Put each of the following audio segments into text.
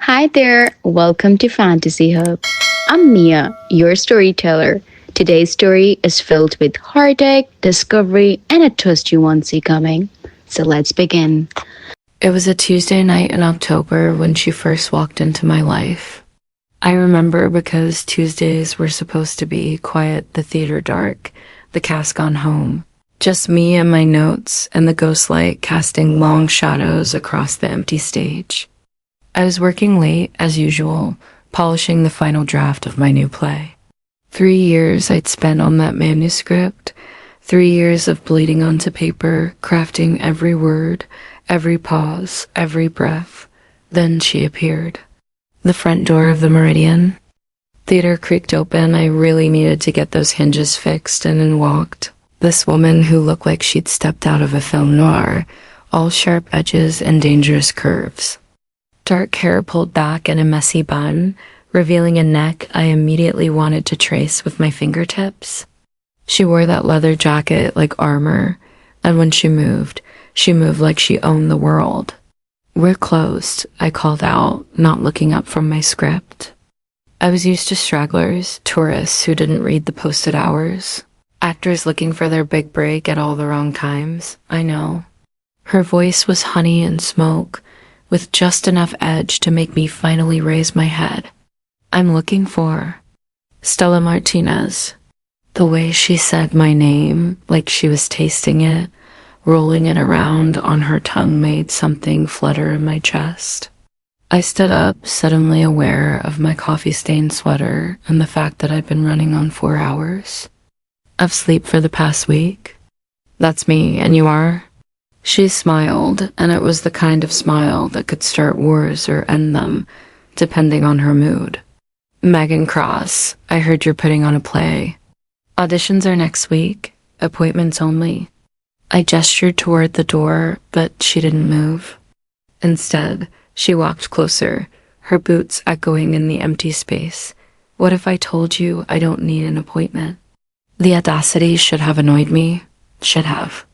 Hi there, welcome to Fantasy Hub. I'm Mia, your storyteller. Today's story is filled with heartache, discovery, and a twist you won't see coming. So let's begin. It was a Tuesday night in October when she first walked into my life. I remember because Tuesdays were supposed to be quiet, the theater dark, the cast gone home. Just me and my notes and the ghost light casting long shadows across the empty stage. I was working late, as usual, polishing the final draft of my new play. 3 years I'd spent on that manuscript, 3 years of bleeding onto paper, crafting every word, every pause, every breath. Then she appeared. The front door of the Meridian. Theater creaked open. I really needed to get those hinges fixed, and in walked this woman who looked like she'd stepped out of a film noir, all sharp edges and dangerous curves. Dark hair pulled back in a messy bun, revealing a neck I immediately wanted to trace with my fingertips. She wore that leather jacket like armor, and when she moved like she owned the world. "We're closed," I called out, not looking up from my script. I was used to stragglers, tourists who didn't read the posted hours. Actors looking for their big break at all the wrong times, I know. Her voice was honey and smoke, with just enough edge to make me finally raise my head. "I'm looking for Stella Martinez." The way she said my name, like she was tasting it, rolling it around on her tongue made something flutter in my chest. I stood up, suddenly aware of my coffee-stained sweater and the fact that I'd been running on 4 hours of sleep for the past week. "That's me, and you are?" She smiled, and it was the kind of smile that could start wars or end them, depending on her mood. "Megan Cross, I heard you're putting on a play. Auditions are next week, appointments only." I gestured toward the door, but she didn't move. Instead, she walked closer, her boots echoing in the empty space. "What if I told you I don't need an appointment?" The audacity should have annoyed me. Should have.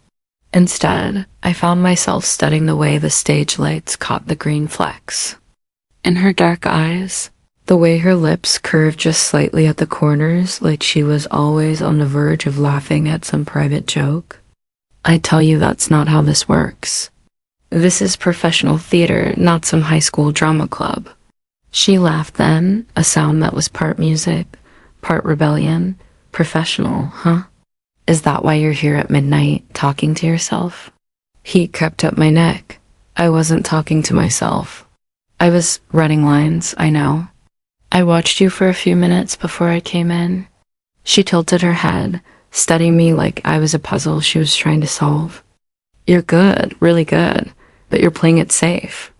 Instead, I found myself studying the way the stage lights caught the green flecks. In her dark eyes, the way her lips curved just slightly at the corners, like she was always on the verge of laughing at some private joke. "I tell you that's not how this works. This is professional theater, not some high school drama club." She laughed then, a sound that was part music, part rebellion. "Professional, huh? Is that why you're here at midnight, talking to yourself?" Heat crept up my neck. I wasn't talking to myself. I was running lines, I know. "I watched you for a few minutes before I came in." She tilted her head, studying me like I was a puzzle she was trying to solve. "You're good, really good, but you're playing it safe."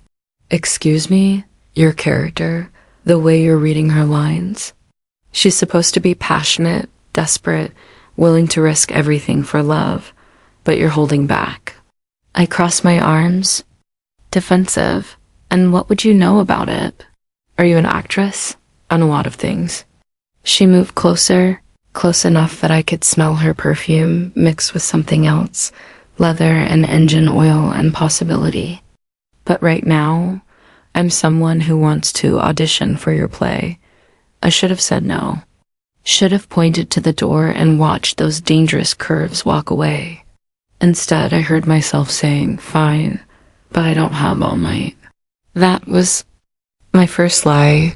"Excuse me? Your character, the way you're reading her lines. She's supposed to be passionate, desperate, willing to risk everything for love, but you're holding back." I crossed my arms. "Defensive. And what would you know about it? Are you an actress?" "On a lot of things." She moved closer, close enough that I could smell her perfume mixed with something else, leather and engine oil and possibility. "But right now, I'm someone who wants to audition for your play." I should have said no. Should have pointed to the door and watched those dangerous curves walk away. Instead, I heard myself saying, "Fine, but I don't have all night." That was my first lie.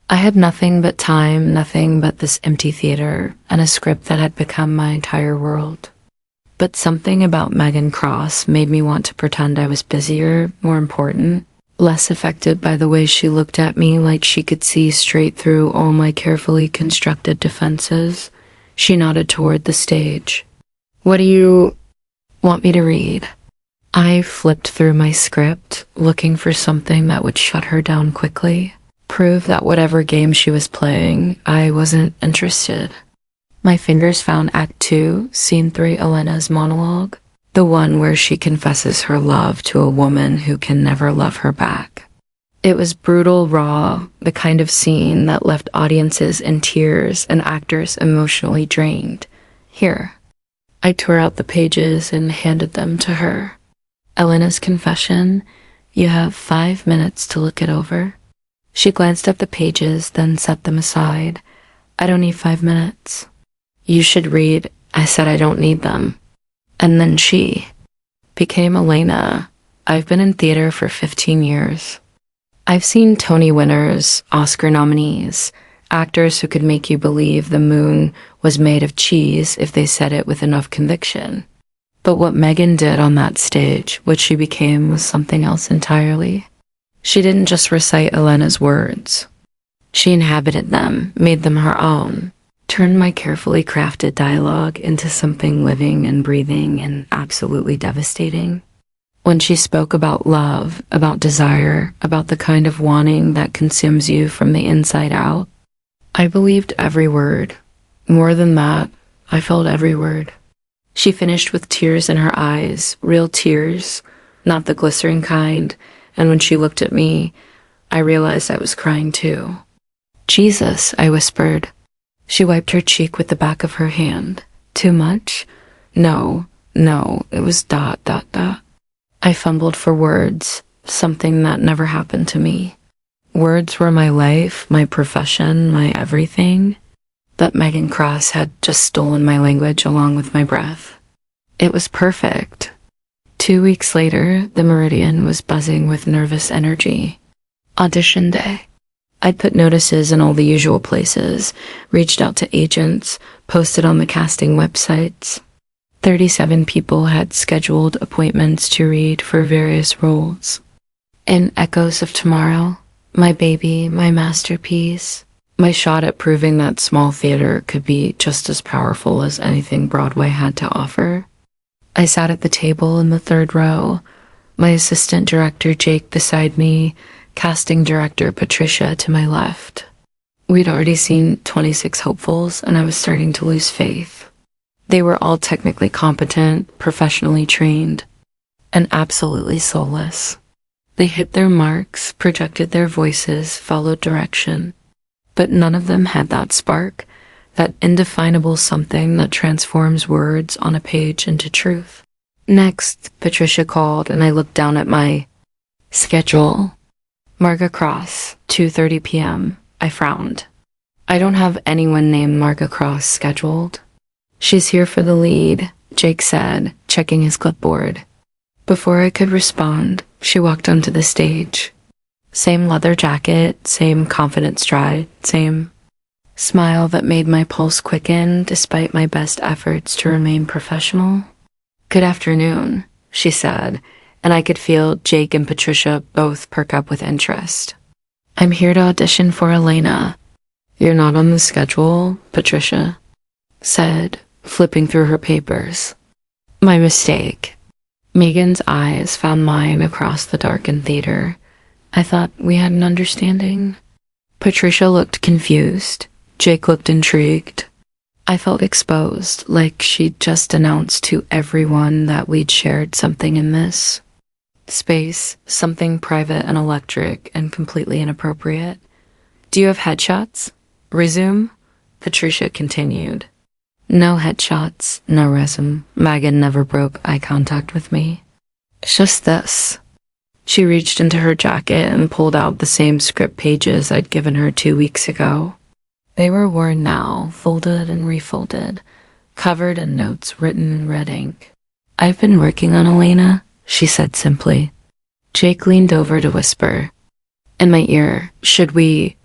I had nothing but time, nothing but this empty theater, and a script that had become my entire world. But something about Megan Cross made me want to pretend I was busier, more important, less affected by the way she looked at me like she could see straight through all my carefully constructed defenses. She nodded toward the stage. "What do you want me to read?" I flipped through my script, looking for something that would shut her down quickly, prove that whatever game she was playing, I wasn't interested. My fingers found Act 2, Scene 3, Elena's monologue. The one where she confesses her love to a woman who can never love her back. It was brutal, raw, the kind of scene that left audiences in tears and actors emotionally drained. "Here." I tore out the pages and handed them to her. "Elena's confession. You have 5 minutes to look it over." She glanced at the pages, then set them aside. I don't need 5 minutes. You should read. I said I don't need them. And then she became Elena. I've been in theater for 15 years. I've seen Tony winners, Oscar nominees, actors who could make you believe the moon was made of cheese if they said it with enough conviction. But what Megan did on that stage, what she became, was something else entirely. She didn't just recite Elena's words. She inhabited them, made them her own, turned my carefully crafted dialogue into something living and breathing and absolutely devastating. When she spoke about love, about desire, about the kind of wanting that consumes you from the inside out, I believed every word. More than that, I felt every word. She finished with tears in her eyes, real tears, not the glycerin kind, and when she looked at me, I realized I was crying too. Jesus, I whispered. She wiped her cheek with the back of her hand. Too much? No, it was ... I fumbled for words, something that never happened to me. Words were my life, my profession, my everything. But Megan Cross had just stolen my language along with my breath. It was perfect. 2 weeks later, the Meridian was buzzing with nervous energy. Audition day. I'd put notices in all the usual places, reached out to agents, posted on the casting websites. 37 people had scheduled appointments to read for various roles. In Echoes of Tomorrow, my baby, my masterpiece, my shot at proving that small theater could be just as powerful as anything Broadway had to offer, I sat at the table in the 3rd row, my assistant director Jake beside me, casting director Patricia to my left. We'd already seen 26 hopefuls, and I was starting to lose faith. They were all technically competent, professionally trained, and absolutely soulless. They hit their marks, projected their voices, followed direction, but none of them had that spark, that indefinable something that transforms words on a page into truth. Next, Patricia called, and I looked down at my schedule. Marga Cross, 2:30 p.m. I frowned. I don't have anyone named Marga Cross scheduled. She's here for the lead, Jake said, checking his clipboard. Before I could respond, she walked onto the stage. Same leather jacket, same confident stride, same smile that made my pulse quicken despite my best efforts to remain professional. Good afternoon, she said, and I could feel Jake and Patricia both perk up with interest. I'm here to audition for Elena. You're not on the schedule, Patricia said, flipping through her papers. My mistake. Megan's eyes found mine across the darkened theater. I thought we had an understanding. Patricia looked confused. Jake looked intrigued. I felt exposed, like she'd just announced to everyone that we'd shared something in this space, something private and electric and completely inappropriate. Do you have headshots? Resume? Patricia continued. No headshots, no resume. Megan never broke eye contact with me. It's just this. She reached into her jacket and pulled out the same script pages I'd given her 2 weeks ago. They were worn now, folded and refolded, covered in notes written in red ink. I've been working on Elena, she said simply. Jake leaned over to whisper. In my ear, should we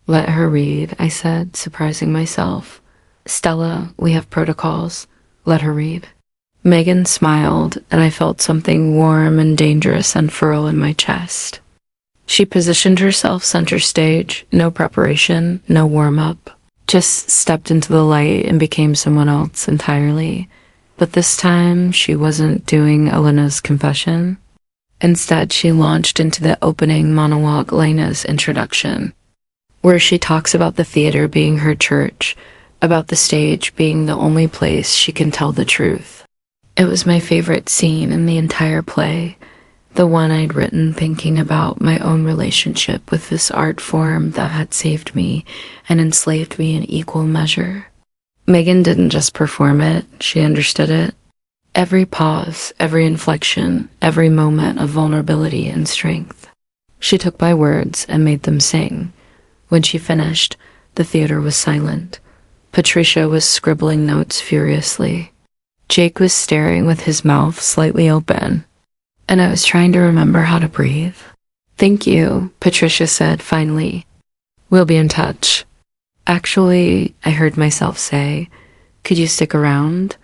let her read? I said, surprising myself. Stella, we have protocols. Let her read. Megan smiled, and I felt something warm and dangerous unfurl in my chest. She positioned herself center stage, no preparation, no warm-up. Just stepped into the light and became someone else entirely. But this time, she wasn't doing Elena's confession. Instead, she launched into the opening monologue, Elena's introduction, where she talks about the theater being her church, about the stage being the only place she can tell the truth. It was my favorite scene in the entire play, the one I'd written thinking about my own relationship with this art form that had saved me and enslaved me in equal measure. Megan didn't just perform it, she understood it. Every pause, every inflection, every moment of vulnerability and strength. She took my words and made them sing. When she finished, the theater was silent. Patricia was scribbling notes furiously. Jake was staring with his mouth slightly open, and I was trying to remember how to breathe. "Thank you," Patricia said finally. "We'll be in touch." "Actually," I heard myself say, "could you stick around?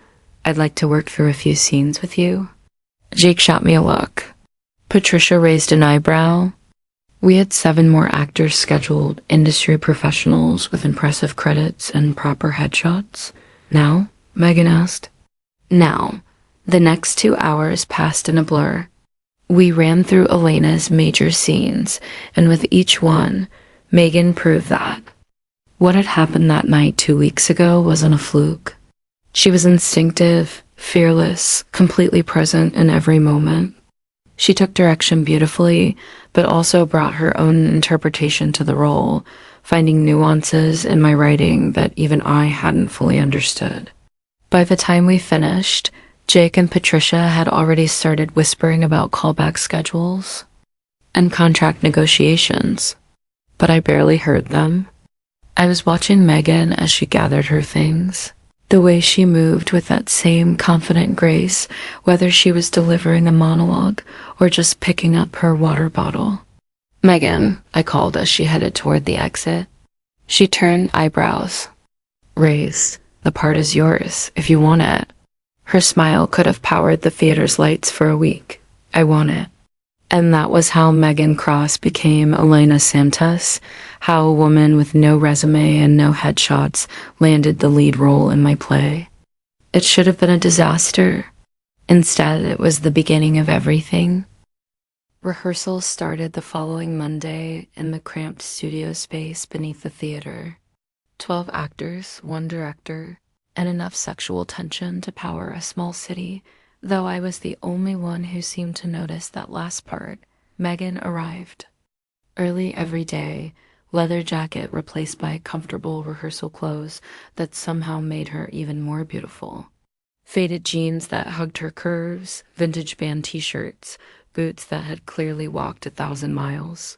I'd like to work through a few scenes with you." Jake shot me a look. Patricia raised an eyebrow. We had 7 more actors scheduled, industry professionals with impressive credits and proper headshots. "Now?" Megan asked. Now. The next 2 hours passed in a blur. We ran through Elena's major scenes, and with each one, Megan proved that what had happened that night 2 weeks ago wasn't a fluke. She was instinctive, fearless, completely present in every moment. She took direction beautifully, but also brought her own interpretation to the role, finding nuances in my writing that even I hadn't fully understood. By the time we finished, Jake and Patricia had already started whispering about callback schedules and contract negotiations, but I barely heard them. I was watching Megan as she gathered her things. The way she moved with that same confident grace, whether she was delivering a monologue or just picking up her water bottle. "Megan," I called as she headed toward the exit. She turned, eyebrows raised. "The part is yours, if you want it." Her smile could have powered the theater's lights for a week. "I want it." And that was how Megan Cross became Elena Santos, how a woman with no resume and no headshots landed the lead role in my play. It should have been a disaster. Instead, it was the beginning of everything. Rehearsals started the following Monday in the cramped studio space beneath the theater. 12 actors, 1 director, and enough sexual tension to power a small city. Though I was the only one who seemed to notice that last part, Megan arrived. Early every day, leather jacket replaced by comfortable rehearsal clothes that somehow made her even more beautiful. Faded jeans that hugged her curves, vintage band t-shirts, boots that had clearly walked 1,000 miles.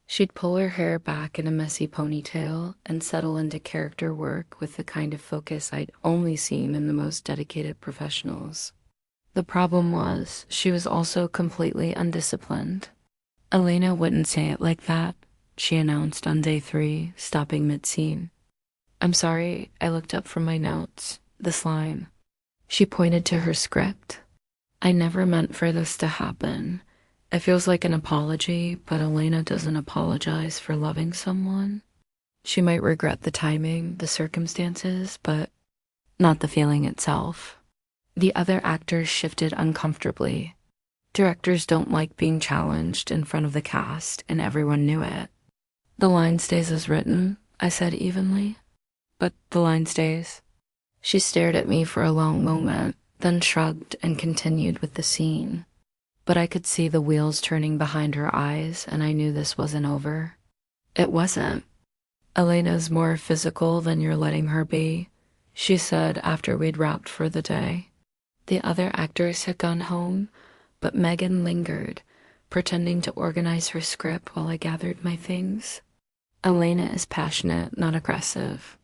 She'd pull her hair back in a messy ponytail and settle into character work with the kind of focus I'd only seen in the most dedicated professionals. The problem was, she was also completely undisciplined. "Elena wouldn't say it like that," she announced on day 3, stopping mid-scene. "I'm sorry," I looked up from my notes. "This line." She pointed to her script. "I never meant for this to happen. It feels like an apology, but Elena doesn't apologize for loving someone. She might regret the timing, the circumstances, but not the feeling itself." The other actors shifted uncomfortably. Directors don't like being challenged in front of the cast, and everyone knew it. "The line stays as written," I said evenly. "But the line stays." She stared at me for a long moment, then shrugged and continued with the scene. But I could see the wheels turning behind her eyes, and I knew this wasn't over. It wasn't. "Elena's more physical than you're letting her be," she said after we'd wrapped for the day. The other actors had gone home, but Megan lingered, pretending to organize her script while I gathered my things. "Elena is passionate, not aggressive.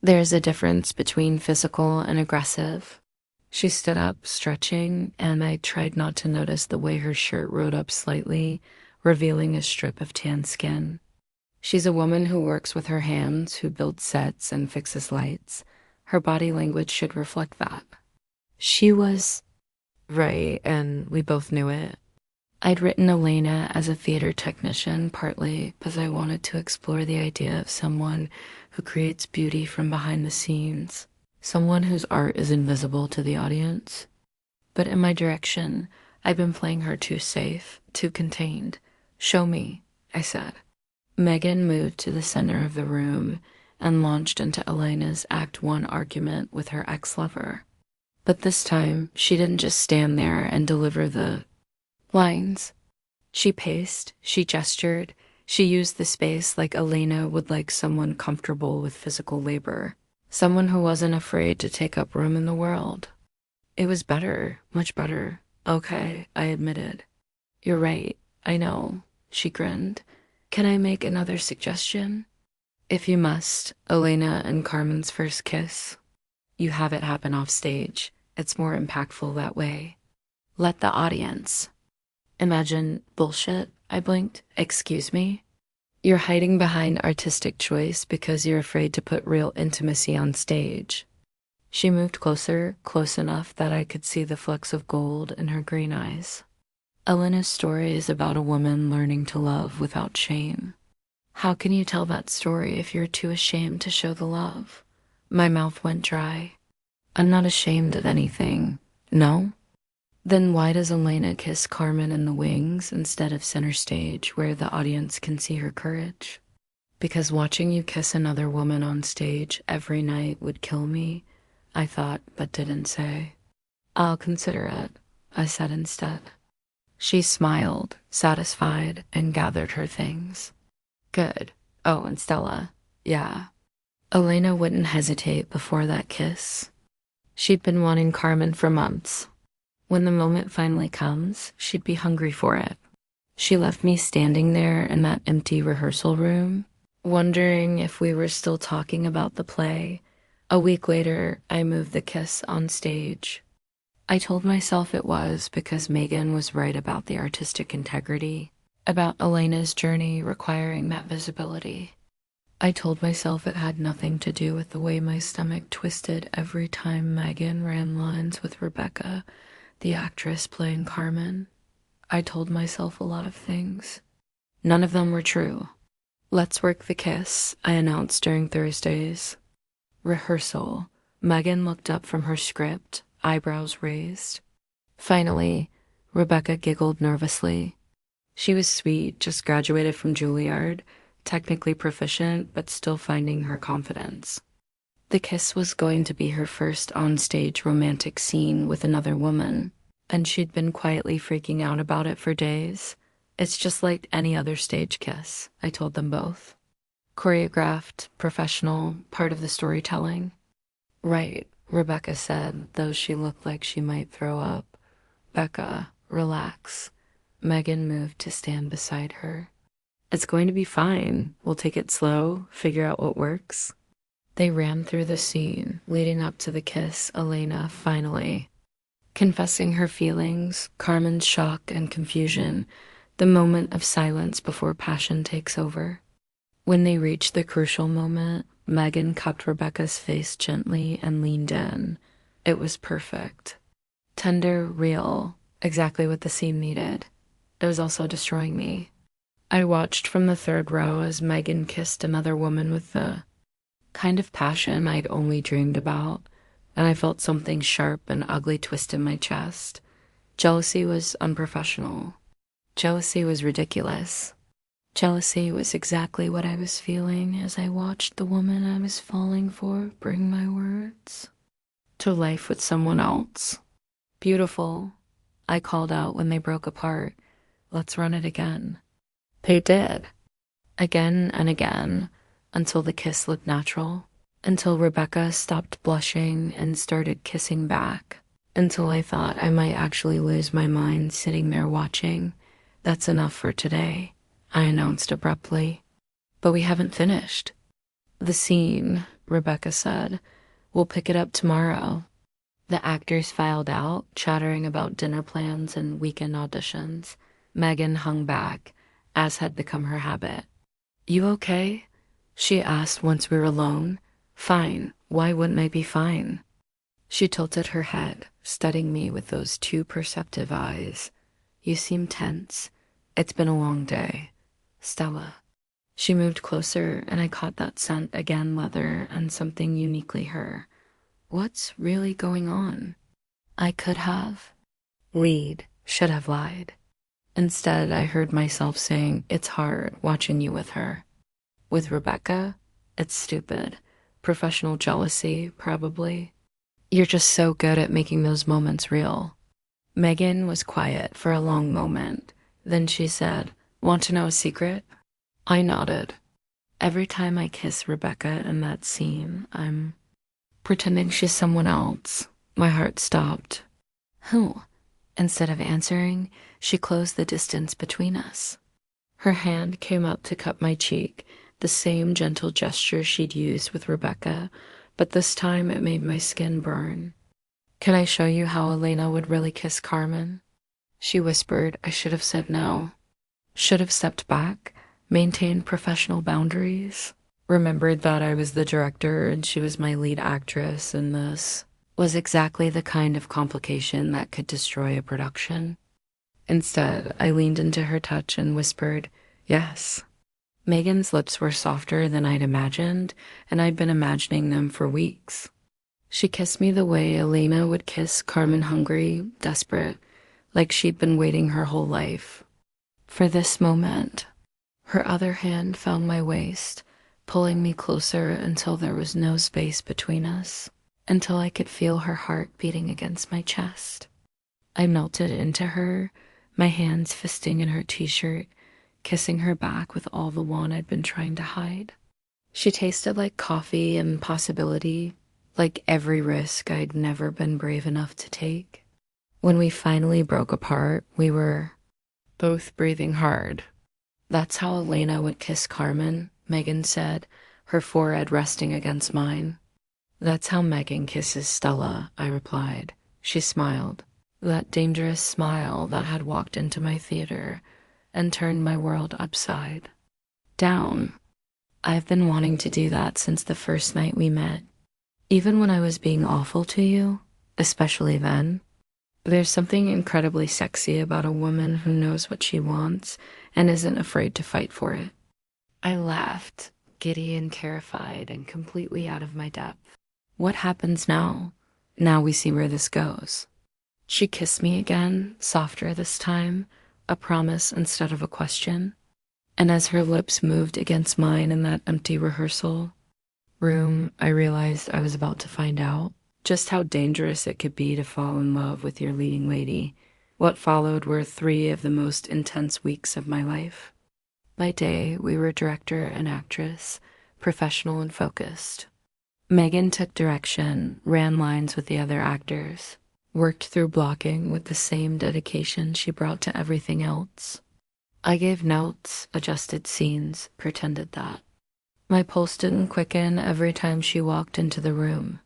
There's a difference between physical and aggressive." She stood up, stretching, and I tried not to notice the way her shirt rode up slightly, revealing a strip of tan skin. "She's a woman who works with her hands, who builds sets and fixes lights. Her body language should reflect that." She was right, and we both knew it. I'd written Elena as a theater technician, partly because I wanted to explore the idea of someone who creates beauty from behind the scenes, someone whose art is invisible to the audience. But in my direction, I'd been playing her too safe, too contained. "Show me," I said. Megan moved to the center of the room and launched into Elena's Act 1 argument with her ex-lover. But this time, she didn't just stand there and deliver the lines. She paced, she gestured, she used the space like Elena would like someone comfortable with physical labor, someone who wasn't afraid to take up room in the world. It was better, much better. "Okay," I admitted. "You're right, I know," she grinned. Can I make another suggestion? If you must, Elena and Carmen's first kiss. You have it happen off stage. It's more impactful that way. Let the audience. Imagine bullshit, I blinked. Excuse me? You're hiding behind artistic choice because you're afraid to put real intimacy on stage. She moved closer, close enough that I could see the flecks of gold in her green eyes. Elena's story is about a woman learning to love without shame. How can you tell that story if you're too ashamed to show the love? My mouth went dry. I'm not ashamed of anything. No? Then why does Elena kiss Carmen in the wings instead of center stage where the audience can see her courage? Because watching you kiss another woman on stage every night would kill me, I thought but didn't say. I'll consider it, I said instead. She smiled, satisfied, and gathered her things. Good. Oh, and Stella. Yeah. Elena wouldn't hesitate before that kiss. She'd been wanting Carmen for months. When the moment finally comes, she'd be hungry for it. She left me standing there in that empty rehearsal room, wondering if we were still talking about the play. A week later, I moved the kiss on stage. I told myself it was because Megan was right about the artistic integrity, about Elena's journey requiring that visibility. I told myself it had nothing to do with the way my stomach twisted every time Megan ran lines with Rebecca, the actress playing Carmen. I told myself a lot of things. None of them were true. Let's work the kiss, I announced during Thursdays. Rehearsal. Megan looked up from her script, eyebrows raised. Finally, Rebecca giggled nervously. She was sweet, just graduated from Juilliard, technically proficient, but still finding her confidence. The kiss was going to be her first on-stage romantic scene with another woman, and she'd been quietly freaking out about it for days. It's just like any other stage kiss, I told them both. Choreographed, professional, part of the storytelling. Right, Rebecca said, though she looked like she might throw up. Becca, relax. Megan moved to stand beside her. It's going to be fine. We'll take it slow, figure out what works. They ran through the scene, leading up to the kiss, Elena finally confessing her feelings, Carmen's shock and confusion, the moment of silence before passion takes over. When they reached the crucial moment, Megan cupped Rebecca's face gently and leaned in. It was perfect. Tender, real, exactly what the scene needed. It was also destroying me. I watched from the third row as Megan kissed another woman with the kind of passion I'd only dreamed about, and I felt something sharp and ugly twist in my chest. Jealousy was unprofessional. Jealousy was ridiculous. Jealousy was exactly what I was feeling as I watched the woman I was falling for bring my words to life with someone else. Beautiful, I called out when they broke apart. Let's run it again. They did. Again and again, until the kiss looked natural, until Rebecca stopped blushing and started kissing back, until I thought I might actually lose my mind sitting there watching. That's enough for today, I announced abruptly. But we haven't finished. The scene, Rebecca said. We'll pick it up tomorrow. The actors filed out, chattering about dinner plans and weekend auditions. Megan hung back, as had become her habit. You okay? She asked once we were alone. Fine. Why wouldn't I be fine? She tilted her head, studying me with those two perceptive eyes. You seem tense. It's been a long day. Stella. She moved closer, and I caught that scent again, leather, and something uniquely her. What's really going on? I could have. Should have lied. Instead, I heard myself saying, it's hard watching you with her. With Rebecca, it's stupid. Professional jealousy, probably. You're just so good at making those moments real. Megan was quiet for a long moment. Then she said, want to know a secret? I nodded. Every time I kiss Rebecca in that scene, I'm pretending she's someone else. My heart stopped. Who? Instead of answering, she closed the distance between us. Her hand came up to cup my cheek, the same gentle gesture she'd used with Rebecca, but this time it made my skin burn. "Can I show you how Elena would really kiss Carmen?" She whispered. I should have said no. Should have stepped back, maintained professional boundaries, remembered that I was the director and she was my lead actress, and this was exactly the kind of complication that could destroy a production. Instead, I leaned into her touch and whispered, "Yes." Megan's lips were softer than I'd imagined, and I'd been imagining them for weeks. She kissed me the way Elena would kiss Carmen, hungry, desperate, like she'd been waiting her whole life for this moment. Her other hand found my waist, pulling me closer until there was no space between us, until I could feel her heart beating against my chest. I melted into her, my hands fisting in her t-shirt, kissing her back with all the want I'd been trying to hide. She tasted like coffee and possibility, like every risk I'd never been brave enough to take. When we finally broke apart, we were both breathing hard. "That's how Elena would kiss Carmen," Megan said, her forehead resting against mine. "That's how Megan kisses Stella," I replied. She smiled, that dangerous smile that had walked into my theater and turned my world upside down. "I've been wanting to do that since the first night we met. Even when I was being awful to you, especially then. There's something incredibly sexy about a woman who knows what she wants and isn't afraid to fight for it." I laughed, giddy and terrified and completely out of my depth. "What happens now? Now we see where this goes." She kissed me again, softer this time, a promise instead of a question. And as her lips moved against mine in that empty rehearsal room, I realized I was about to find out just how dangerous it could be to fall in love with your leading lady. What followed were 3 of the most intense weeks of my life. By day, we were director and actress, professional and focused. Megan took direction, ran lines with the other actors, worked through blocking with the same dedication she brought to everything else. I gave notes, adjusted scenes, pretended that. My pulse didn't quicken every time she walked into the room.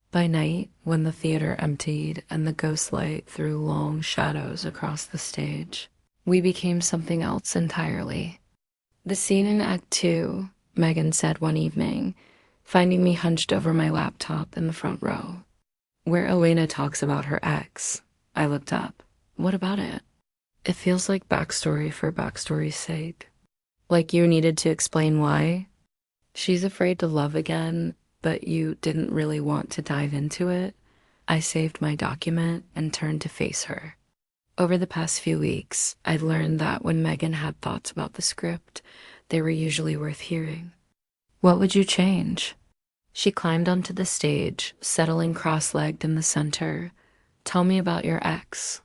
By night, when the theater emptied and the ghost light threw long shadows across the stage, we became something else entirely. "The scene in Act 2, Megan said one evening, finding me hunched over my laptop in the front row, "where Elena talks about her ex." I looked up. "What about it?" "It feels like backstory for backstory's sake. Like you needed to explain why. She's afraid to love again, but you didn't really want to dive into it." I saved my document and turned to face her. Over the past few weeks, I'd learned that when Megan had thoughts about the script, they were usually worth hearing. "What would you change?" She climbed onto the stage, settling cross-legged in the center. "Tell me about your ex."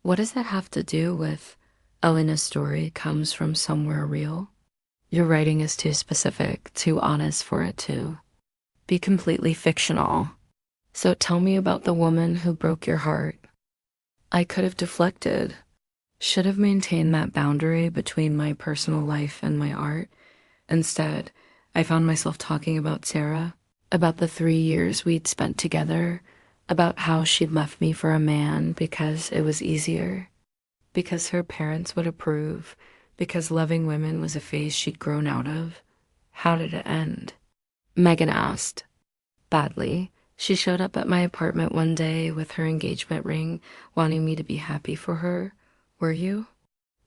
"What does that have to do with Elena's story comes from somewhere real?" "Your writing is too specific, too honest for it to be completely fictional. So tell me about the woman who broke your heart." I could have deflected, should have maintained that boundary between my personal life and my art. Instead, I found myself talking about Sarah, about the 3 years we'd spent together, about how she'd left me for a man because it was easier, because her parents would approve, because loving women was a phase she'd grown out of. How did it end? Megan asked. Badly. She showed up at my apartment one day with her engagement ring, wanting me to be happy for her. Were you?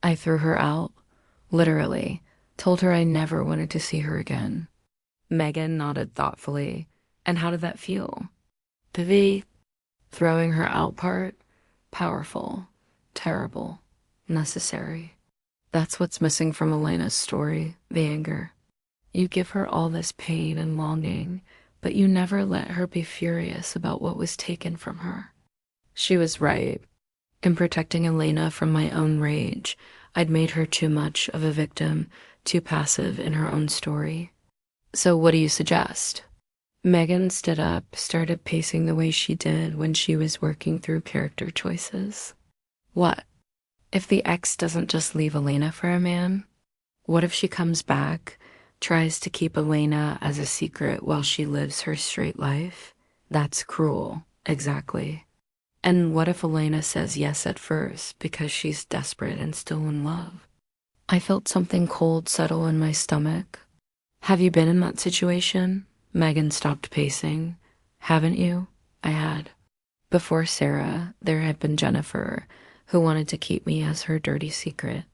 I threw her out. Literally. Told her I never wanted to see her again. Megan nodded thoughtfully. And how did that feel? The throwing her out part? Powerful. Terrible. Necessary. That's what's missing from Elena's story, the anger. You give her all this pain and longing, but you never let her be furious about what was taken from her. She was right. In protecting Elena from my own rage, I'd made her too much of a victim, too passive in her own story. So what do you suggest? Megan stood up, started pacing the way she did when she was working through character choices. What? If the ex doesn't just leave Elena for a man, What if she comes back, tries to keep Elena as a secret while she lives her straight life? That's cruel, exactly. And what if Elena says yes at first because she's desperate and still in love? I felt something cold settle in my stomach. Have you been in that situation? Megan stopped pacing. Haven't you? I had. Before Sarah, there had been Jennifer, who wanted to keep me as her dirty secret.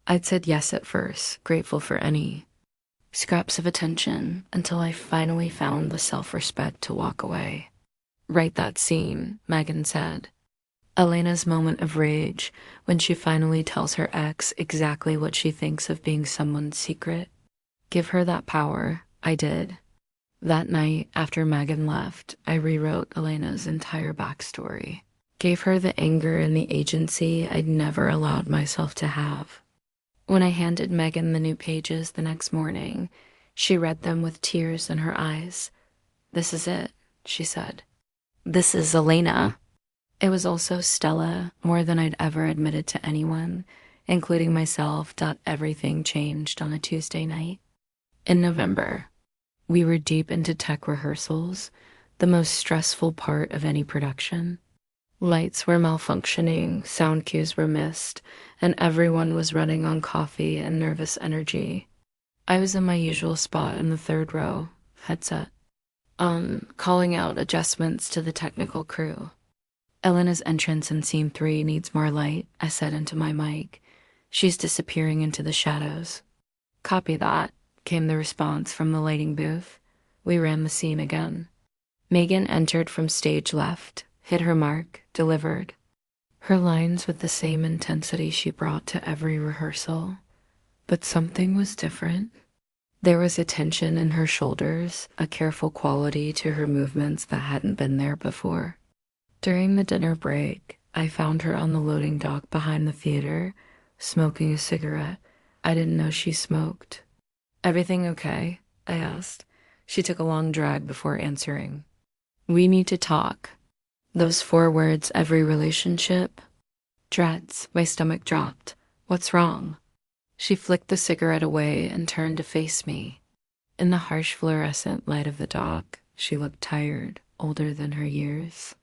I'd said yes at first, grateful for any scraps of attention, until I finally found the self-respect to walk away. Write that scene, Megan said. Elena's moment of rage when she finally tells her ex exactly what she thinks of being someone's secret. Give her that power. I did. That night, after Megan left, I rewrote Elena's entire backstory. Gave her the anger and the agency I'd never allowed myself to have. When I handed Megan the new pages the next morning, she read them with tears in her eyes. "This is it," she said. "This is Elena." It was also Stella, more than I'd ever admitted to anyone, including myself. Everything changed on a Tuesday night. In November, we were deep into tech rehearsals, the most stressful part of any production. Lights were malfunctioning, sound cues were missed, and everyone was running on coffee and nervous energy. I was in my usual spot in the third row, headset, calling out adjustments to the technical crew. "Elena's entrance in scene 3 needs more light," I said into my mic. "She's disappearing into the shadows." "Copy that," came the response from the lighting booth. We ran the scene again. Megan entered from stage left, hit her mark, delivered. Her lines with the same intensity she brought to every rehearsal. But something was different. There was a tension in her shoulders, a careful quality to her movements that hadn't been there before. During the dinner break, I found her on the loading dock behind the theater, smoking a cigarette. I didn't know she smoked. "Everything okay?" I asked. She took a long drag before answering. "We need to talk." Those 4 words every relationship. Dreads, my stomach dropped. "What's wrong?" She flicked the cigarette away and turned to face me. In the harsh fluorescent light of the dock, she looked tired, older than her years.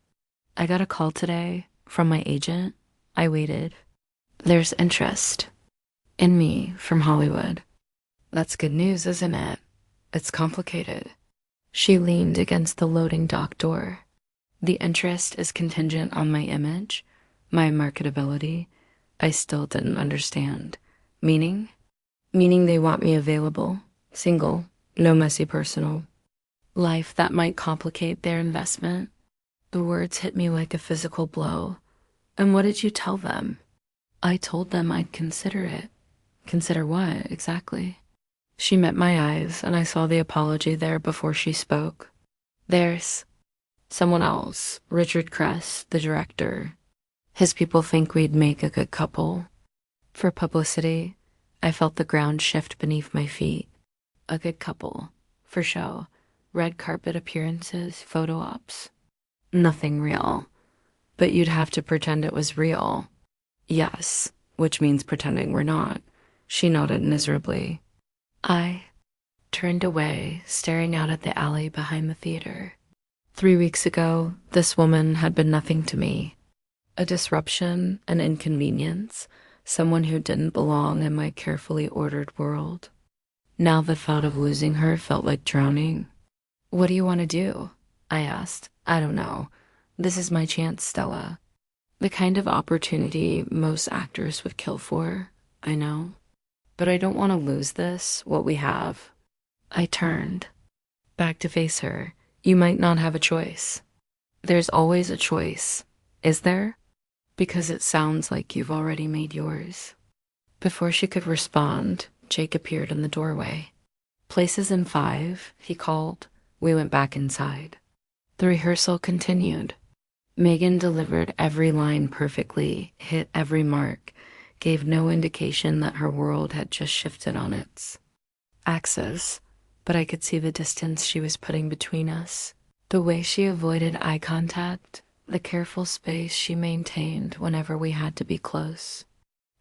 "I got a call today from my agent." I waited. "There's interest in me from Hollywood." "That's good news, isn't it?" "It's complicated." She leaned against the loading dock door. "The interest is contingent on my image, my marketability." I still didn't understand. "Meaning?" "Meaning they want me available, single, no messy personal life that might complicate their investment." The words hit me like a physical blow. "And what did you tell them?" "I told them I'd consider it." "Consider what, exactly?" She met my eyes, and I saw the apology there before she spoke. "There's someone else, Richard Kress, the director. His people think we'd make a good couple." For publicity, I felt the ground shift beneath my feet. A good couple, for show, red carpet appearances, photo ops. Nothing real. "But you'd have to pretend it was real." "Yes, which means pretending we're not." She nodded miserably. I turned away, staring out at the alley behind the theater. 3 weeks ago, this woman had been nothing to me. A disruption, an inconvenience, someone who didn't belong in my carefully ordered world. Now the thought of losing her felt like drowning. "What do you want to do?" I asked. "I don't know. This is my chance, Stella." The kind of opportunity most actors would kill for, I know. But I don't want to lose this, what we have. I turned back to face her. "You might not have a choice." "There's always a choice, is there?" "Because it sounds like you've already made yours." Before she could respond, Jake appeared in the doorway. "Places in 5, he called. We went back inside. The rehearsal continued. Megan delivered every line perfectly, hit every mark, gave no indication that her world had just shifted on its axis, but I could see the distance she was putting between us. The way she avoided eye contact, the careful space she maintained whenever we had to be close.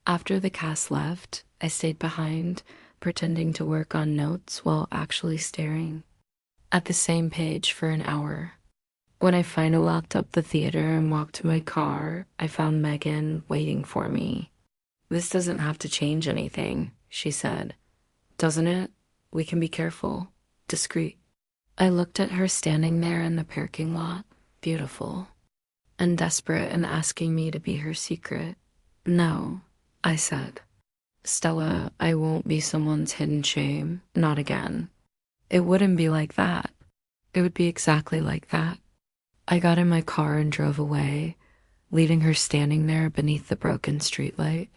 After the cast left, I stayed behind, pretending to work on notes while actually staring at the same page for an hour. When I finally locked up the theater and walked to my car, I found Megan waiting for me. "This doesn't have to change anything," she said. "Doesn't it? We can be careful, discreet." I looked at her standing there in the parking lot, beautiful and desperate and asking me to be her secret. "No," I said. "Stella, I won't be someone's hidden shame. Not again." It wouldn't be like that. It would be exactly like that. I got in my car and drove away, leaving her standing there beneath the broken streetlight.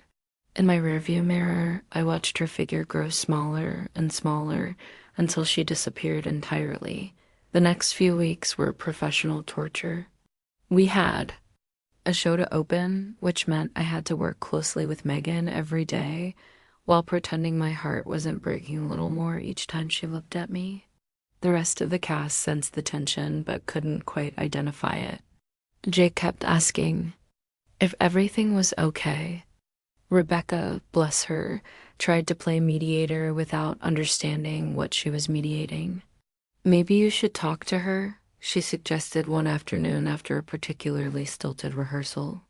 In my rearview mirror, I watched her figure grow smaller and smaller until she disappeared entirely. The next few weeks were professional torture. We had a show to open, which meant I had to work closely with Megan every day while pretending my heart wasn't breaking a little more each time she looked at me. The rest of the cast sensed the tension but couldn't quite identify it. Jake kept asking if everything was okay. Rebecca, bless her, tried to play mediator without understanding what she was mediating. "Maybe you should talk to her," she suggested one afternoon after a particularly stilted rehearsal.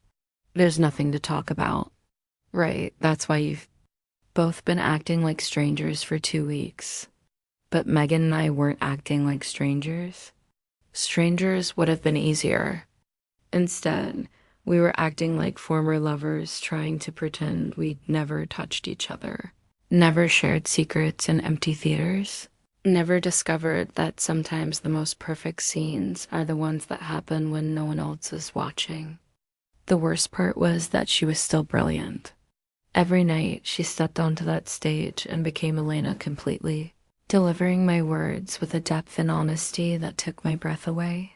"There's nothing to talk about." "Right, that's why you've both been acting like strangers for 2 weeks." But Megan and I weren't acting like strangers. Strangers would have been easier. Instead, we were acting like former lovers, trying to pretend we'd never touched each other, never shared secrets in empty theaters, never discovered that sometimes the most perfect scenes are the ones that happen when no one else is watching. The worst part was that she was still brilliant. Every night, she stepped onto that stage and became Elena completely, delivering my words with a depth and honesty that took my breath away.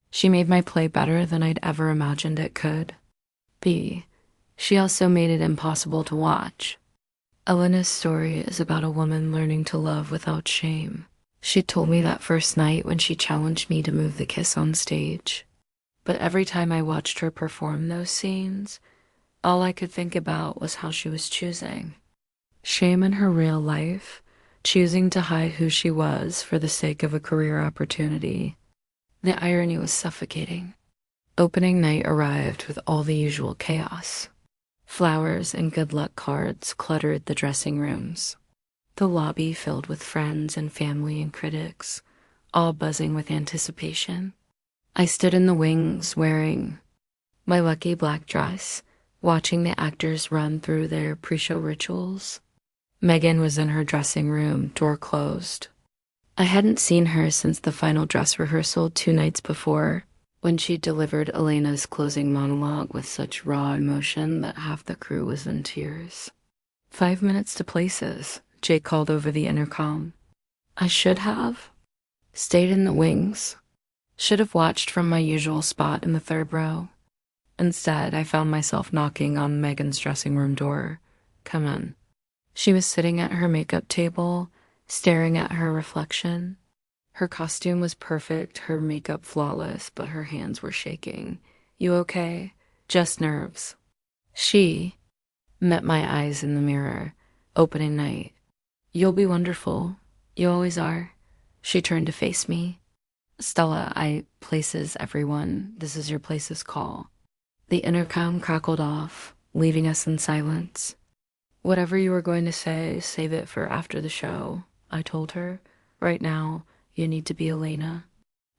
She made my play better than I'd ever imagined it could be. She also made it impossible to watch. Elena's story is about a woman learning to love without shame. She told me that first night when she challenged me to move the kiss on stage. But every time I watched her perform those scenes, all I could think about was how she was choosing. Shame in her real life, choosing to hide who she was for the sake of a career opportunity. The irony was suffocating. Opening night arrived with all the usual chaos. Flowers and good luck cards cluttered the dressing rooms. The lobby filled with friends and family and critics, all buzzing with anticipation. I stood in the wings wearing my lucky black dress, watching the actors run through their pre-show rituals. Megan was in her dressing room, door closed. I hadn't seen her since the final dress rehearsal 2 nights before, when she delivered Elena's closing monologue with such raw emotion that half the crew was in tears. 5 minutes to places, Jake called over the intercom. I should have stayed in the wings. Should have watched from my usual spot in the 3rd row. Instead, I found myself knocking on Megan's dressing room door. "Come in." She was sitting at her makeup table, staring at her reflection. Her costume was perfect, her makeup flawless, but her hands were shaking. "You okay?" "Just nerves." She met my eyes in the mirror. Opening night. "You'll be wonderful. You always are." She turned to face me. "Stella, places everyone. This is your place's call." The intercom crackled off, leaving us in silence. "Whatever you were going to say, save it for after the show," I told her. "Right now, you need to be Elena."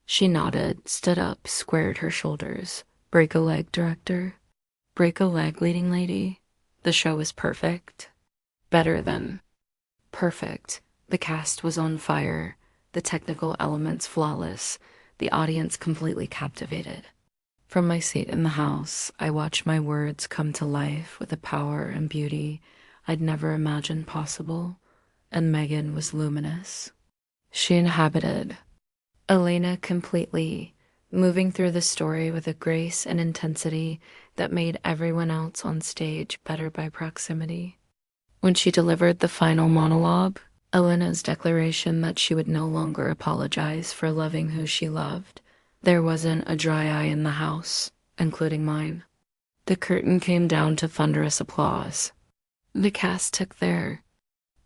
She nodded, stood up, squared her shoulders. "Break a leg, director." "Break a leg, leading lady." The show was perfect. Better than perfect. The cast was on fire, the technical elements flawless, the audience completely captivated. From my seat in the house, I watched my words come to life with a power and beauty I'd never imagined possible, and Megan was luminous. She inhabited Elena completely, moving through the story with a grace and intensity that made everyone else on stage better by proximity. When she delivered the final monologue, Elena's declaration that she would no longer apologize for loving who she loved, there wasn't a dry eye in the house, including mine. The curtain came down to thunderous applause. The cast took their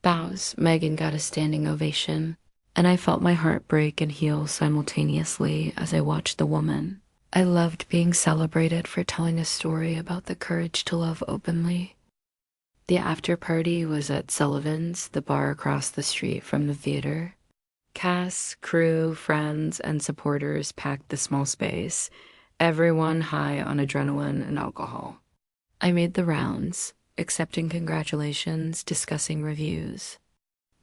Bows, Megan got a standing ovation, and I felt my heart break and heal simultaneously as I watched the woman. I loved being celebrated for telling a story about the courage to love openly. The after party was at Sullivan's, the bar across the street from the theater. Cast, crew, friends, and supporters packed the small space, everyone high on adrenaline and alcohol. I made the rounds, accepting congratulations, discussing reviews.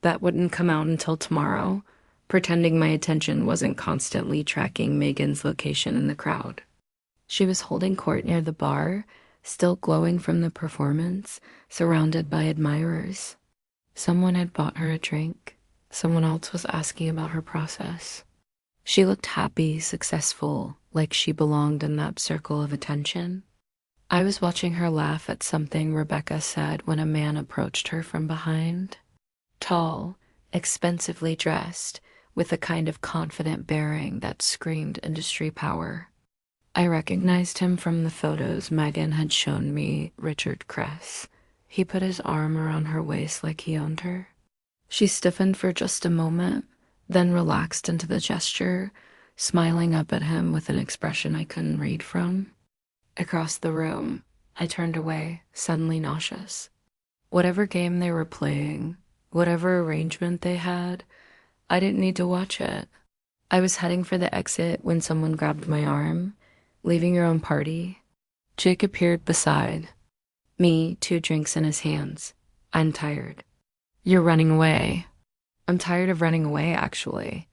That wouldn't come out until tomorrow, pretending my attention wasn't constantly tracking Megan's location in the crowd. She was holding court near the bar, still glowing from the performance, surrounded by admirers. Someone had bought her a drink. Someone else was asking about her process. She looked happy, successful, like she belonged in that circle of attention. I was watching her laugh at something Rebecca said when a man approached her from behind. Tall, expensively dressed, with a kind of confident bearing that screamed industry power. I recognized him from the photos Megan had shown me, Richard Kress. He put his arm around her waist like he owned her. She stiffened for just a moment, then relaxed into the gesture, smiling up at him with an expression I couldn't read from. Across the room, I turned away, suddenly nauseous. Whatever game they were playing, whatever arrangement they had, I didn't need to watch it. I was heading for the exit when someone grabbed my arm. Leaving your own party? Jake appeared beside me, 2 drinks in his hands. I'm tired. You're running away. I'm tired of running away, actually.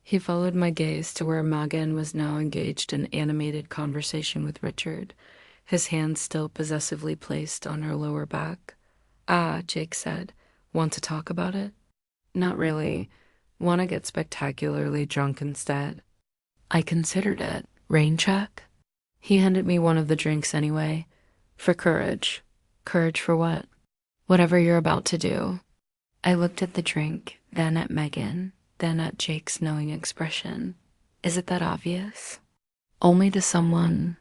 He followed my gaze to where Megan was now engaged in animated conversation with Richard, his hands still possessively placed on her lower back. Ah, Jake said. Want to talk about it? Not really. Want to get spectacularly drunk instead. I considered it. Rain check? He handed me one of the drinks anyway. For courage. Courage for what? Whatever you're about to do. I looked at the drink, then at Megan, then at Jake's knowing expression. Is it that obvious? Only to someone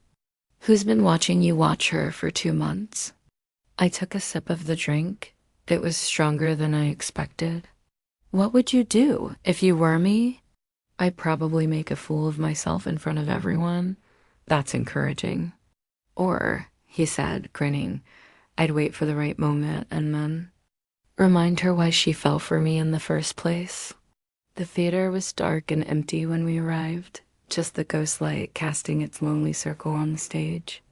who's been watching you watch her for 2 months. I took a sip of the drink. It was stronger than I expected. What would you do if you were me? I'd probably make a fool of myself in front of everyone. That's encouraging. Or, he said, grinning, I'd wait for the right moment and then remind her why she fell for me in the first place. The theater was dark and empty when we arrived, just the ghost light casting its lonely circle on the stage.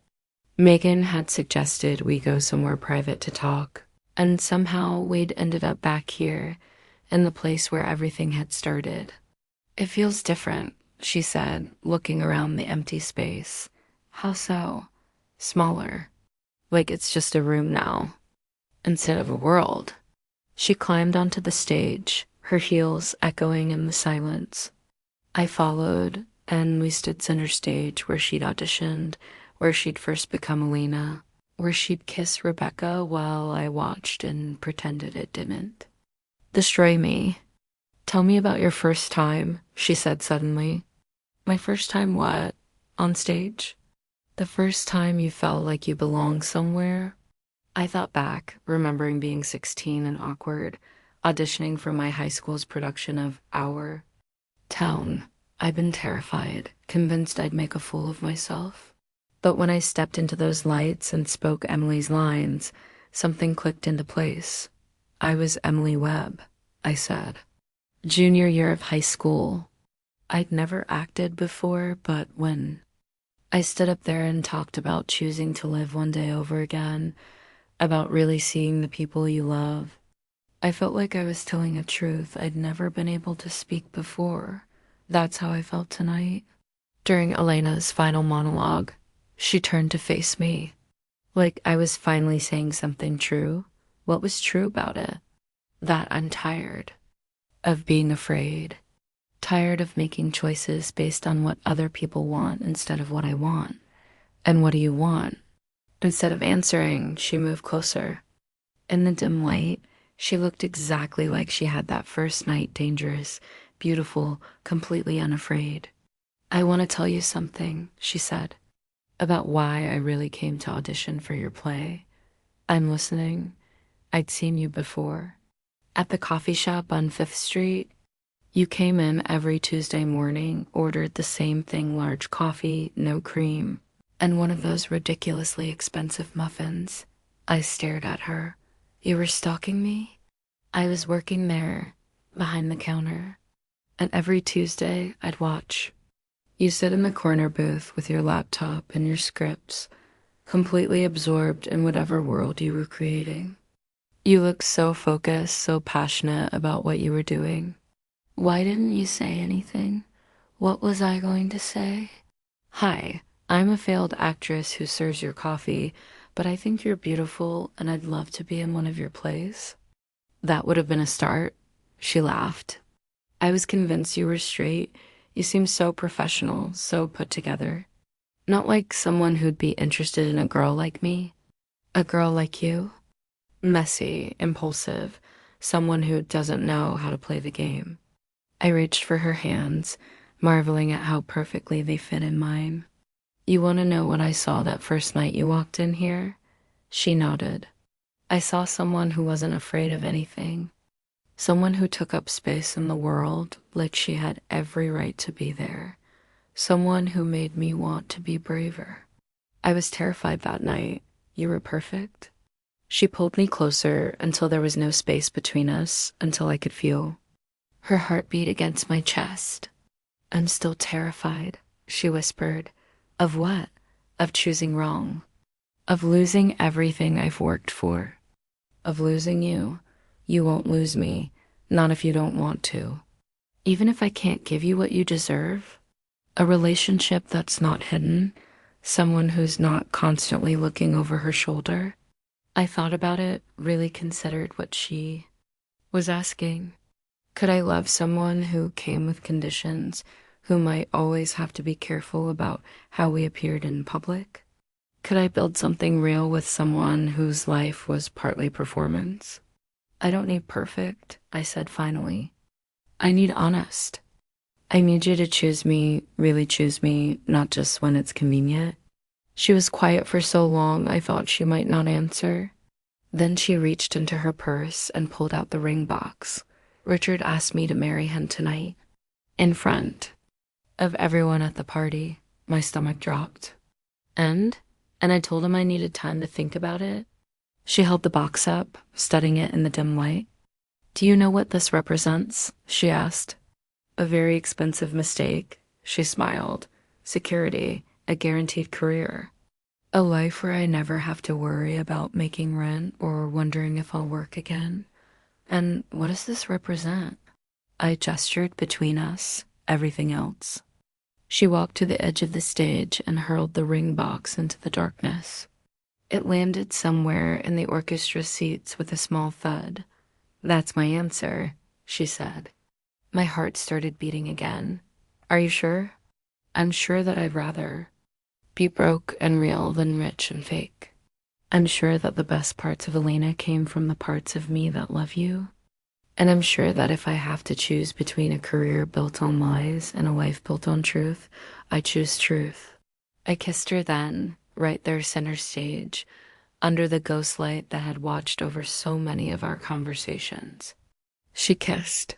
Megan had suggested we go somewhere private to talk, and somehow we'd ended up back here, in the place where everything had started. It feels different, she said, looking around the empty space. How so? Smaller. Like it's just a room now, instead of a world. She climbed onto the stage, her heels echoing in the silence. I followed, and we stood center stage where she'd auditioned, where she'd first become Elena, where she'd kiss Rebecca while I watched and pretended it didn't. Destroy me. Tell me about your first time, she said suddenly. My first time what? On stage? The first time you felt like you belonged somewhere? I thought back, remembering being 16 and awkward, auditioning for my high school's production of Our Town. I'd been terrified, convinced I'd make a fool of myself. But when I stepped into those lights and spoke Emily's lines, something clicked into place. I was Emily Webb, I said. Junior year of high school. I'd never acted before, but when I stood up there and talked about choosing to live one day over again, about really seeing the people you love, I felt like I was telling a truth I'd never been able to speak before. That's how I felt tonight. During Elena's final monologue, she turned to face me, like I was finally saying something true. What was true about it? That I'm tired of being afraid, tired of making choices based on what other people want instead of what I want. And what do you want? Instead of answering, she moved closer. In the dim light, she looked exactly like she had that first night, dangerous, beautiful, completely unafraid. I want to tell you something, she said, about why I really came to audition for your play. I'm listening. I'd seen you before. At the coffee shop on 5th Street, you came in every Tuesday morning, ordered the same thing, large coffee, no cream, and one of those ridiculously expensive muffins. I stared at her. You were stalking me? I was working there, behind the counter, and every Tuesday I'd watch. You sit in the corner booth with your laptop and your scripts, completely absorbed in whatever world you were creating. You looked so focused, so passionate about what you were doing. Why didn't you say anything? What was I going to say? Hi, I'm a failed actress who serves your coffee, but I think you're beautiful and I'd love to be in one of your plays. That would have been a start. She laughed. I was convinced you were straight. You seemed so professional, so put together. Not like someone who'd be interested in a girl like me. A girl like you. Messy, impulsive, someone who doesn't know how to play the game. I reached for her hands, marveling at how perfectly they fit in mine. You want to know what I saw that first night you walked in here? She nodded. I saw someone who wasn't afraid of anything. Someone who took up space in the world like she had every right to be there. Someone who made me want to be braver. I was terrified that night. You were perfect. She pulled me closer until there was no space between us, until I could feel her heartbeat against my chest. I'm still terrified, she whispered. Of what? Of choosing wrong. Of losing everything I've worked for. Of losing you. You won't lose me, not if you don't want to. Even if I can't give you what you deserve. A relationship that's not hidden. Someone who's not constantly looking over her shoulder. I thought about it, really considered what she was asking. Could I love someone who came with conditions, who might always have to be careful about how we appeared in public? Could I build something real with someone whose life was partly performance? I don't need perfect, I said finally. I need honest. I need you to choose me, really choose me, not just when it's convenient. She was quiet for so long I thought she might not answer. Then she reached into her purse and pulled out the ring box. Richard asked me to marry him tonight. In front of everyone at the party. My stomach dropped. And I told him I needed time to think about it. She held the box up, studying it in the dim light. Do you know what this represents? She asked. A very expensive mistake. She smiled. Security. A guaranteed career. A life where I never have to worry about making rent or wondering if I'll work again. And what does this represent? I gestured between us, everything else. She walked to the edge of the stage and hurled the ring box into the darkness. It landed somewhere in the orchestra seats with a small thud. That's my answer, she said. My heart started beating again. Are you sure? I'm sure that I'd rather be broke and real than rich and fake. I'm sure that the best parts of Elena came from the parts of me that love you. And I'm sure that if I have to choose between a career built on lies and a life built on truth, I choose truth. I kissed her then, right there center stage, under the ghost light that had watched over so many of our conversations. She kissed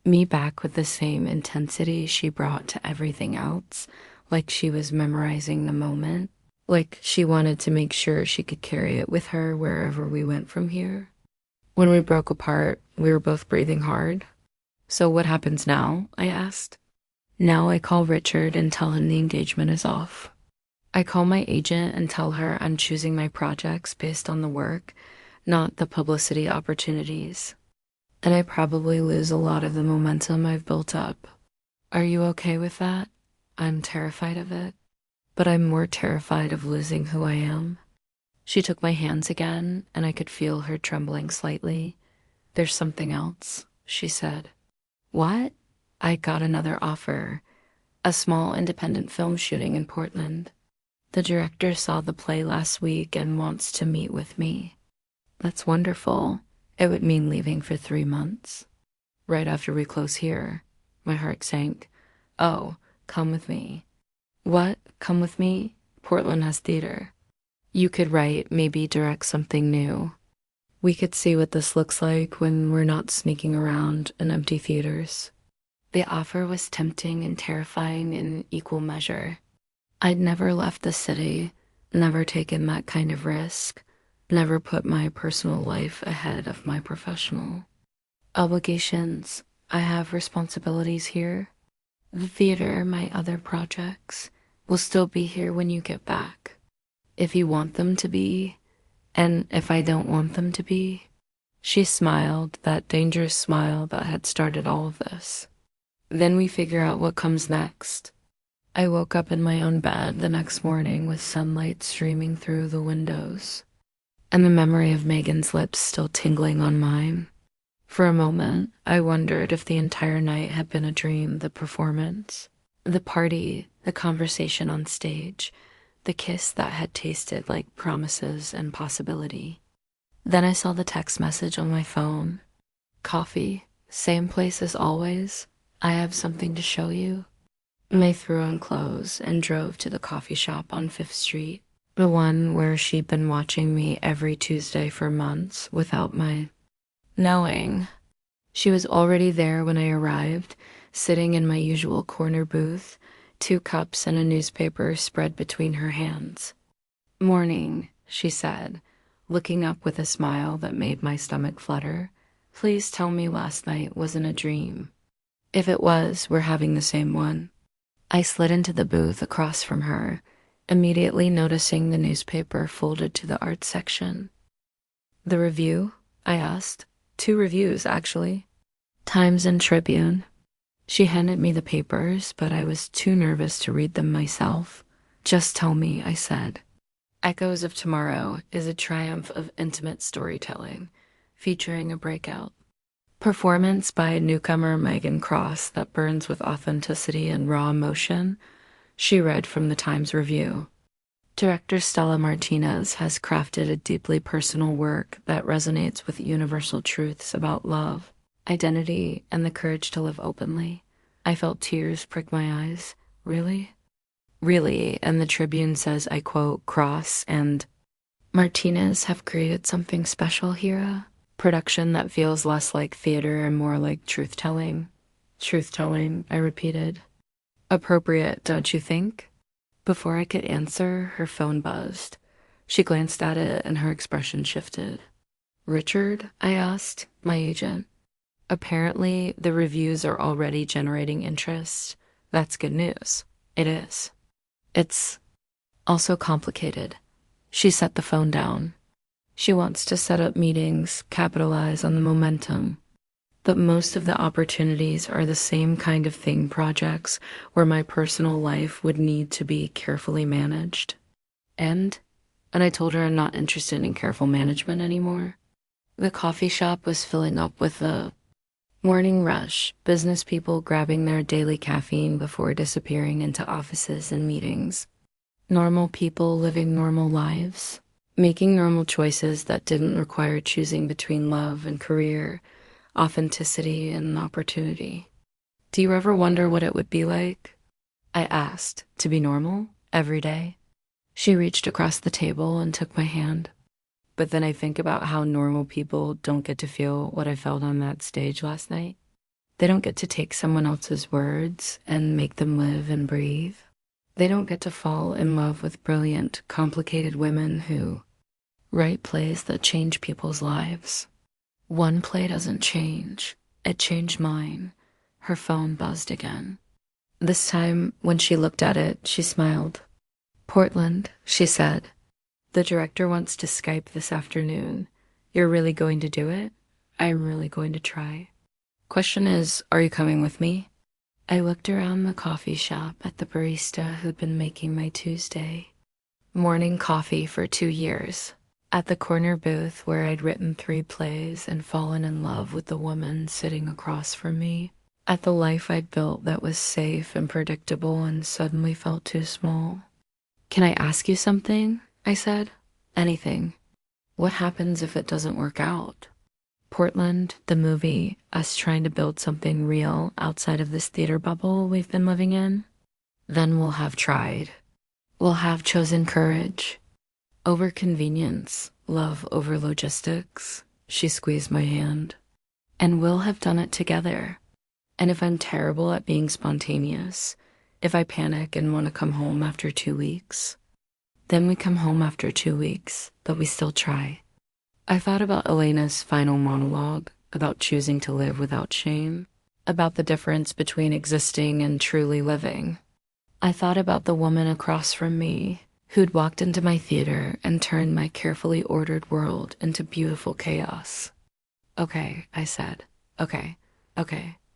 me back with the same intensity she brought to everything else, like she was memorizing the moment, like she wanted to make sure she could carry it with her wherever we went from here. When we broke apart, we were both breathing hard. So what happens now? I asked. Now I call Richard and tell him the engagement is off. I call my agent and tell her I'm choosing my projects based on the work, not the publicity opportunities. And I probably lose a lot of the momentum I've built up. Are you okay with that? I'm terrified of it, but I'm more terrified of losing who I am. She took my hands again, and I could feel her trembling slightly. There's something else, she said. What? I got another offer. A small independent film shooting in Portland. The director saw the play last week and wants to meet with me. That's wonderful. It would mean leaving for 3 months. Right after we close here. My heart sank. Oh, come with me. What? Come with me? Portland has theater. You could write, maybe direct something new. We could see what this looks like when we're not sneaking around in empty theaters. The offer was tempting and terrifying in equal measure. I'd never left the city, never taken that kind of risk, never put my personal life ahead of my professional obligations. I have responsibilities here. The theater, my other projects, will still be here when you get back. If you want them to be, and if I don't want them to be. She smiled, that dangerous smile that had started all of this. Then we figure out what comes next. I woke up in my own bed the next morning with sunlight streaming through the windows, and the memory of Megan's lips still tingling on mine. For a moment, I wondered if the entire night had been a dream, the performance, the party, the conversation on stage, the kiss that had tasted like promises and possibility. Then I saw the text message on my phone. Coffee, same place as always. I have something to show you. May threw on clothes and drove to the coffee shop on 5th Street, the one where she'd been watching me every Tuesday for months without my knowing. She was already there when I arrived, sitting in my usual corner booth, 2 cups and a newspaper spread between her hands. "Morning," she said, looking up with a smile that made my stomach flutter. "Please tell me last night wasn't a dream. If it was, we're having the same one." I slid into the booth across from her, immediately noticing the newspaper folded to the art section. "The review?" I asked. 2 reviews, actually. Times and Tribune. She handed me the papers, but I was too nervous to read them myself. "Just tell me," I said. Echoes of Tomorrow is a triumph of intimate storytelling, featuring a breakout performance by newcomer Megan Cross that burns with authenticity and raw emotion. She read from the Times Review. Director Stella Martinez has crafted a deeply personal work that resonates with universal truths about love, identity, and the courage to live openly. I felt tears prick my eyes. Really? Really, and the Tribune says, I quote, Cross and Martinez have created something special here. Production that feels less like theater and more like truth-telling. Truth-telling, I repeated. Appropriate, don't you think? Before I could answer, her phone buzzed. She glanced at it and her expression shifted. "Richard?" I asked, my agent. Apparently, the reviews are already generating interest. That's good news. It is. It's also complicated. She set the phone down. She wants to set up meetings, capitalize on the momentum. But most of the opportunities are the same kind of thing projects where my personal life would need to be carefully managed. And I told her I'm not interested in careful management anymore. The coffee shop was filling up with the morning rush, business people grabbing their daily caffeine before disappearing into offices and meetings. Normal people living normal lives, making normal choices that didn't require choosing between love and career, authenticity and opportunity. Do you ever wonder what it would be like? I asked, to be normal, every day. She reached across the table and took my hand. But then I think about how normal people don't get to feel what I felt on that stage last night. They don't get to take someone else's words and make them live and breathe. They don't get to fall in love with brilliant, complicated women who write plays that change people's lives. One play doesn't change. It changed mine. Her phone buzzed again. This time, when she looked at it, she smiled. "Portland," she said. "The director wants to Skype this afternoon. You're really going to do it?" "I'm really going to try." "Question is, are you coming with me?" I looked around the coffee shop at the barista who'd been making my Tuesday morning coffee for 2 years. At the corner booth where I'd written 3 plays and fallen in love with the woman sitting across from me. At the life I'd built that was safe and predictable and suddenly felt too small. "Can I ask you something?" I said. "Anything. What happens if it doesn't work out? Portland, the movie, us trying to build something real outside of this theater bubble we've been living in? Then we'll have tried. We'll have chosen courage. Over convenience, love over logistics. She squeezed my hand. And we'll have done it together. And if I'm terrible at being spontaneous, if I panic and want to come home after 2 weeks, then we come home after 2 weeks, but we still try. I thought about Elena's final monologue, about choosing to live without shame, about the difference between existing and truly living. I thought about the woman across from me who'd walked into my theater and turned my carefully ordered world into beautiful chaos. Okay, I said. Okay,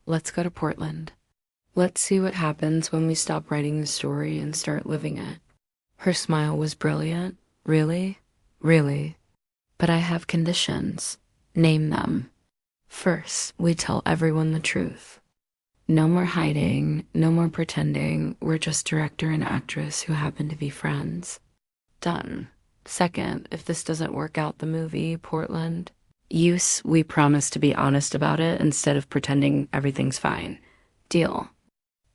let's go to Portland. Let's see what happens when we stop writing the story and start living it. Her smile was brilliant. Really? Really? But I have conditions. Name them. First, we tell everyone the truth. No more hiding, no more pretending. We're just director and actress who happen to be friends. Done. Second, if this doesn't work out, the movie, Portland. Use, we promise to be honest about it instead of pretending everything's fine. Deal.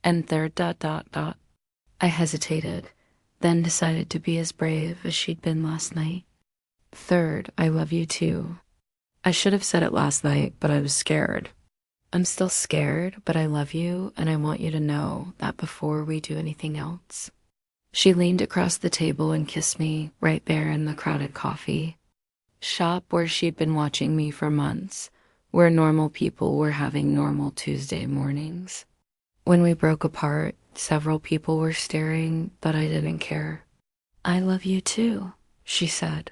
And third, ... I hesitated, then decided to be as brave as she'd been last night. Third, I love you too. I should have said it last night, but I was scared. I'm still scared, but I love you, and I want you to know that before we do anything else. She leaned across the table and kissed me right there in the crowded coffee shop where she'd been watching me for months, where normal people were having normal Tuesday mornings. When we broke apart, several people were staring, but I didn't care. I love you too, she said.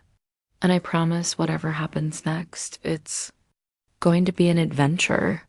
And I promise whatever happens next, it's going to be an adventure.